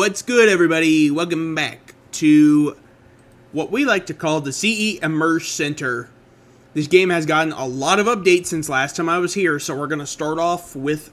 What's good, everybody? Welcome back to what we like to call the CE Immerse Center. This game has gotten a lot of updates since last time I was here, so we're going to start off with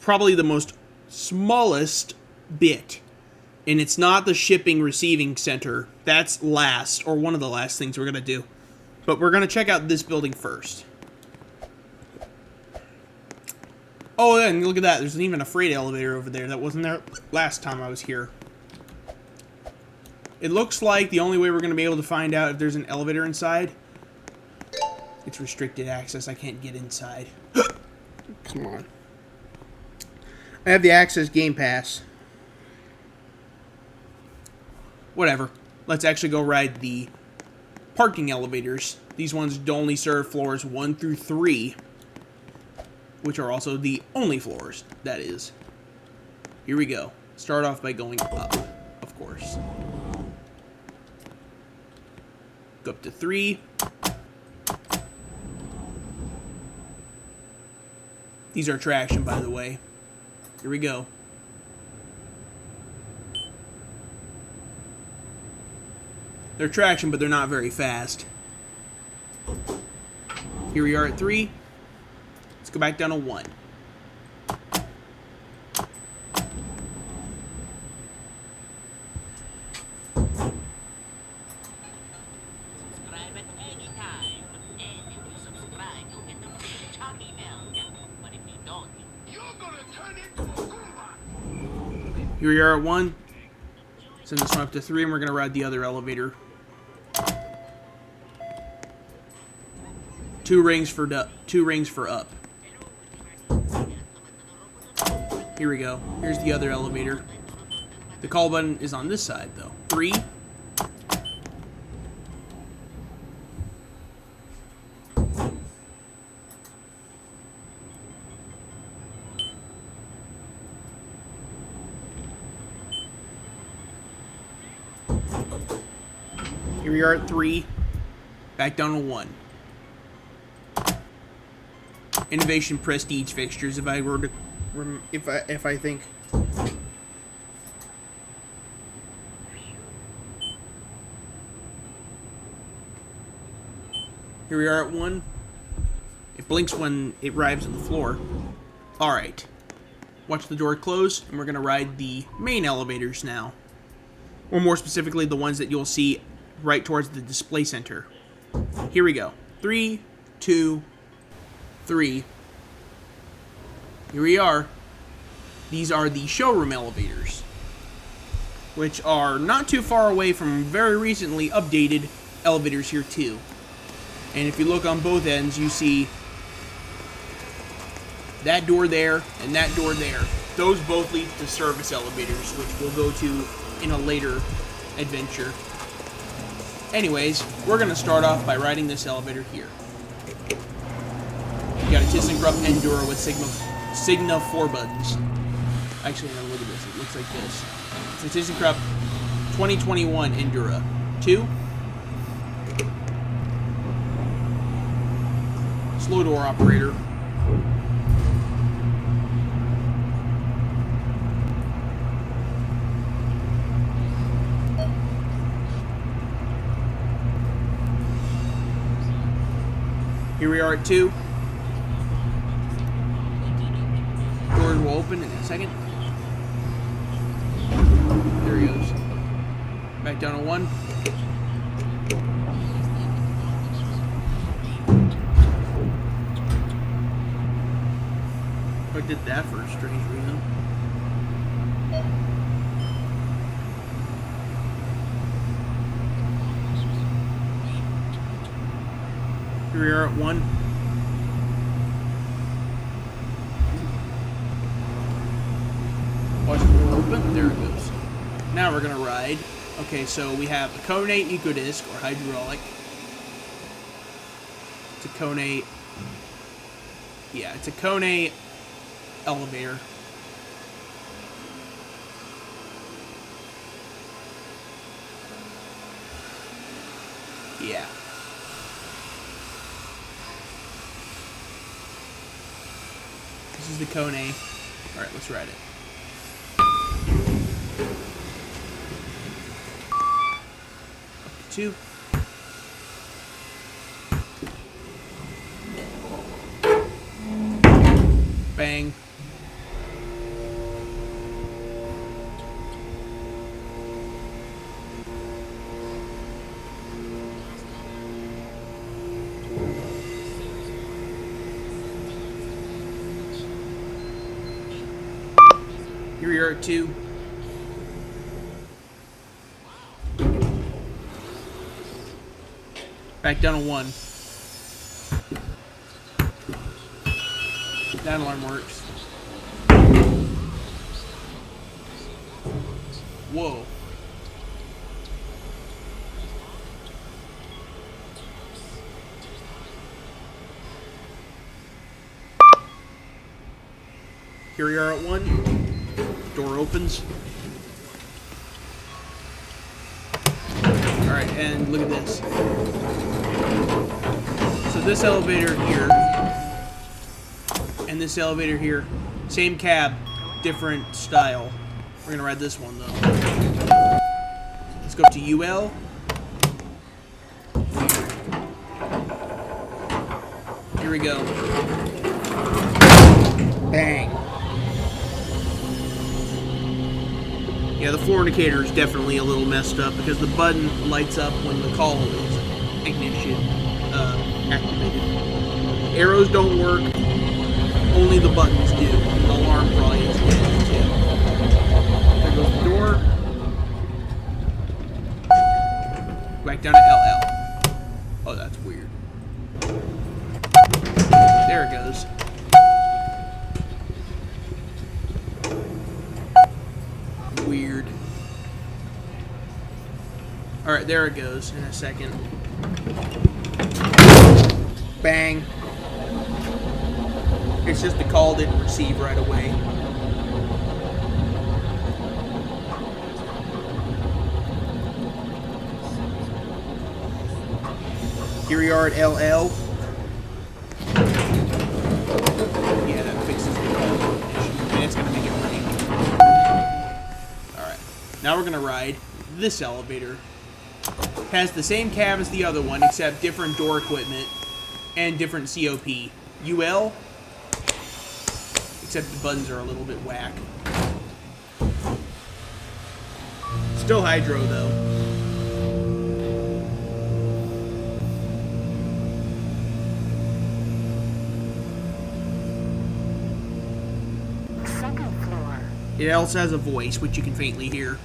probably the most smallest bit. And it's not the shipping receiving center. That's last, or one of the last things we're going to do. But we're going to check out this building first. Oh, and look at that. There's even a freight elevator over there that wasn't there last time I was here. It looks like the only way we're going to be able to find out if there's an elevator inside, it's restricted access. I can't get inside. Come on. I have the Access Game Pass. Whatever. Let's actually go ride the parking elevators. These ones only serve floors 1 through 3. Which are also the only floors, that is. Here we go. Start off by going up, of course. Go up to 3. These are traction, by the way. Here we go. They're traction, but they're not very fast. Here we are at 3. Let's go back down to 1. Subscribe at any time. And if you subscribe, you'll get the free Chucky milk. But if you don't, you're gonna turn into a Goomba. Here we are at 1. Send this one up to 3, and we're going to ride the other elevator. 2 rings for up. Here we go. Here's the other elevator. The call button is on this side, though. 3. Here we are at 3. Back down to 1. Innovation prestige fixtures. If I were to, if I think. Here we are at 1. It blinks when it arrives on the floor. All right. Watch the door close, and we're gonna ride the main elevators now, or more specifically, the ones that you'll see right towards the display center. Here we go. 3, 2, 3. Here we are. These are the showroom elevators, which are not too far away from very recently updated elevators here too. And if you look on both ends, you see that door there and that door there. Those both lead to service elevators, which we'll go to in a later adventure. Anyways, we're going to start off by riding this elevator here. You got a ThyssenKrupp Endura with Sigma 4 buttons. Actually, no, look at this. It looks like this. It's a ThyssenKrupp 2021 Endura. 2. Slow door operator. Here we are at 2. Doors will open in a second. There he goes. Back down to 1. I did that for a strange reason. Here we are at 1. Watch the door open. There it goes. Now we're going to ride. Okay, so we have a Kone EcoDisc, or hydraulic. It's a Kone. Yeah, it's a Kone elevator. Yeah. This is the Kone. Alright, let's ride it. 2. Bang. Here we are at 2. Back down to 1. That alarm works. Whoa. Here we are at 1. Door opens. Alright, and look at this. So this elevator here and this elevator here, same cab, different style. We're gonna ride this one though. Let's go up to UL. Here we go. Bang. Yeah, the floor indicator is definitely a little messed up because the button lights up when the call is ignition activated. Arrows don't work. Only the buttons do. The alarm probably is dead too. There goes the door. Back down to LL. Oh, that's weird. There it goes. Weird. Alright, there it goes in a second. Bang. It's just the call didn't receive right away. Here we are at LL. Yeah, that fixes the call issue. And it's gonna make it rain. Alright. Now we're gonna ride this elevator. Has the same cab as the other one, except different door equipment and different COP. UL, except the buttons are a little bit whack. Still hydro though. Second floor. It also has a voice, which you can faintly hear.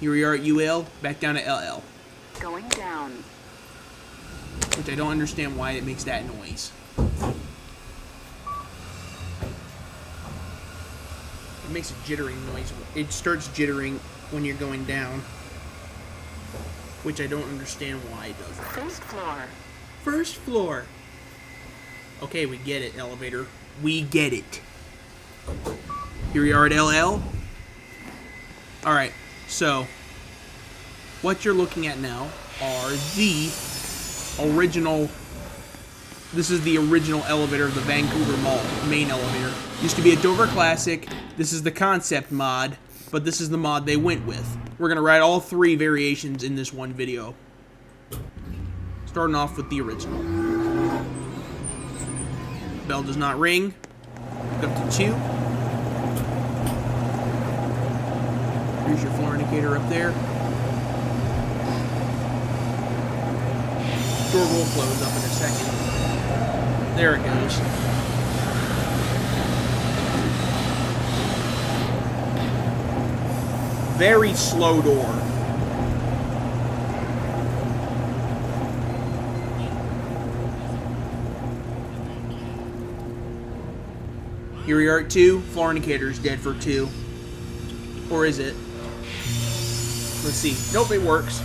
Here we are at UL, back down to LL. Going down. Which I don't understand why it makes that noise. It makes a jittering noise. It starts jittering when you're going down. Which I don't understand why it does that. First floor. First floor. Okay, we get it, elevator. We get it. Here we are at LL. Alright, so what you're looking at now are the original. This is the original elevator of the Vancouver Mall, main elevator. Used to be a Dover Classic. This is the concept mod, but this is the mod they went with. We're going to ride all 3 variations in this one video. Starting off with the original. Bell does not ring. Up to 2. Here's your floor indicator up there. Door will close up in a second. There it goes. Very slow door. Here we are at 2. Floor indicator is dead for 2. Or is it? Let's see. Nope, it works.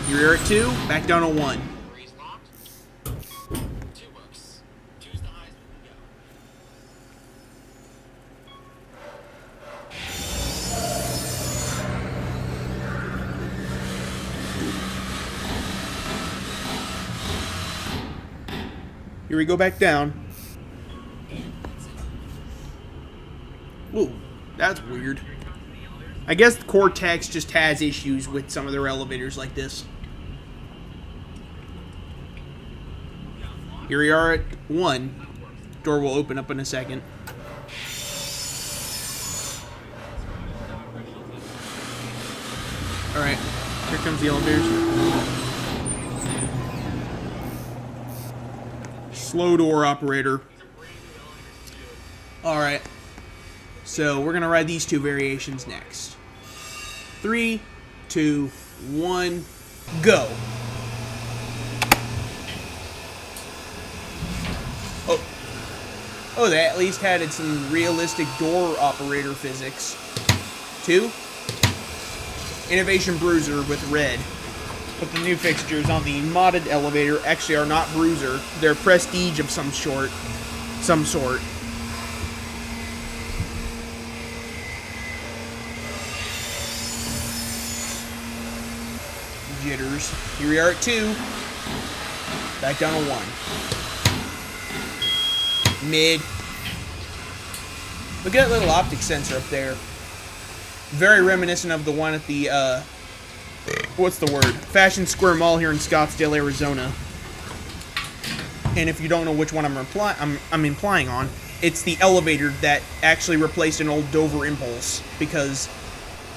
Here we are at 2. Back down to 1. Freeze locked. 2 works. 2's the highest we can go. Here we go back down. Ooh, that's weird. I guess Cortex just has issues with some of their elevators like this. Here we are at 1. Door will open up in a second. Alright, here comes the elevators. Slow door operator. Alright, so we're going to ride these 2 variations next. 3, 2, 1, go. Oh, they at least had some realistic door operator physics. 2. Innovation Bruiser with red. But the new fixtures on the modded elevator actually are not Bruiser. They're Prestige of some sort. Jitters. Here we are at 2. Back down to 1. Mid. Look at that little optic sensor up there. Very reminiscent of the one at the, what's the word? Fashion Square Mall here in Scottsdale, Arizona. And if you don't know which one I'm implying on, it's the elevator that actually replaced an old Dover Impulse because,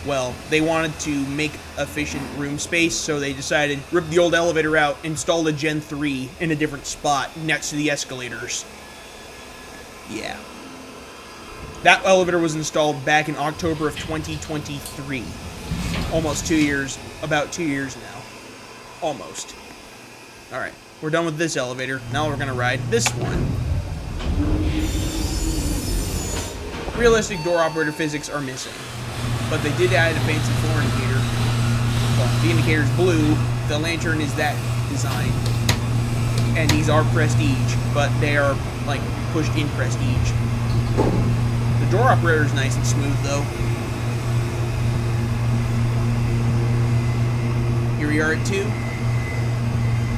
well, they wanted to make efficient room space, so they decided rip the old elevator out, install a Gen 3 in a different spot next to the escalators. Yeah. That elevator was installed back in October of 2023. Almost 2 years. About 2 years now. Almost. Alright. We're done with this elevator. Now we're going to ride this one. Realistic door operator physics are missing. But they did add a fancy floor indicator. Well, the indicator's blue. The lantern is that design. And these are Prestige. But they are, like, pushed in Prestige. The door operator is nice and smooth, though. Here we are at 2.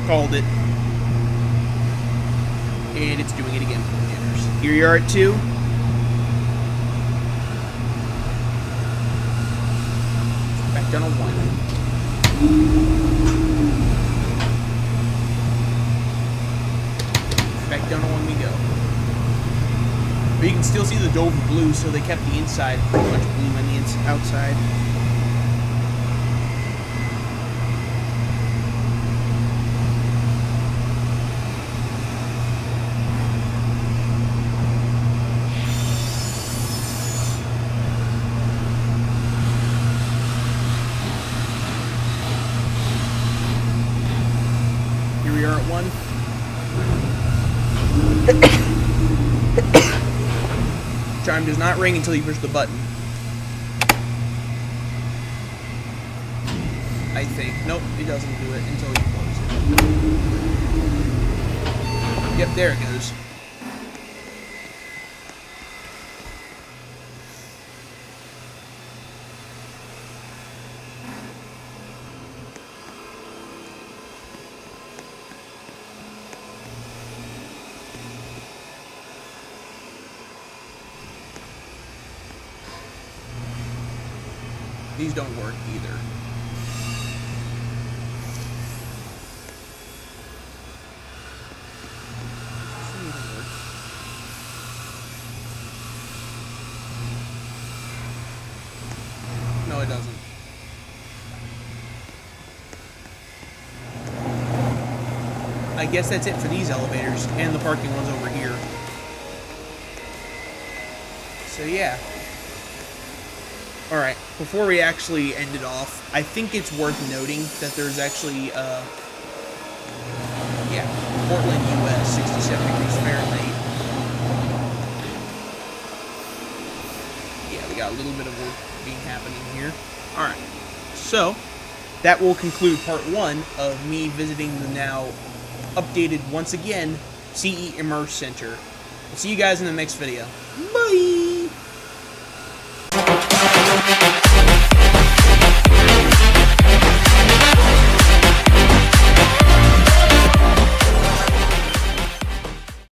Called it. And it's doing it again. Here we are at 2. Back down to 1. Back down to 1 we go. But you can still see the Dover blue, so they kept the inside pretty much blue and the outside. Here we are at 1. Chime does not ring until you push the button. I think. Nope, it doesn't do it until you close it. Yep, there it goes. These don't work either. No, it doesn't. I guess that's it for these elevators and the parking ones over here. So yeah. Alright, before we actually end it off, I think it's worth noting that there's actually, Portland, US, 67 degrees Fahrenheit. Yeah, we got a little bit of work being happening here. Alright, so, that will conclude part 1 of me visiting the now updated, once again, CE Immerse Center. I'll see you guys in the next video.